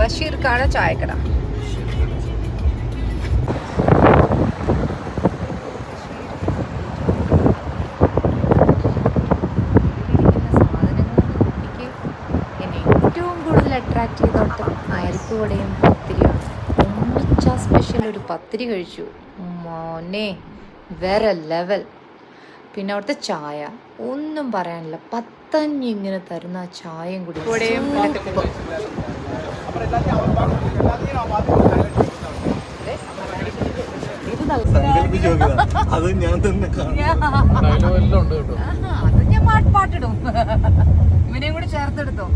ബഷീർക്കാട് ചായക്കട. ഏറ്റവും കൂടുതൽ അട്രാക്ട് ചെയ്ത അവിടുത്തെ പരിപ്പുവടയും പത്തിരിയാണ്. ഒന്നിച്ച സ്പെഷ്യൽ ഒരു പത്തിരി കഴിച്ചു, മോനെ വേറെ ലെവൽ. പിന്നെ അവിടുത്തെ ചായ ഒന്നും പറയാനില്ല, പത്തഞ്ഞിങ്ങനെ തരുന്ന ആ ചായയും കൂടി. അത് ഞാൻ തന്നെ അത് ഞാൻ പാട്ടിടും, ഇവനെയും കൂടി ചേർത്തെടുത്തോ.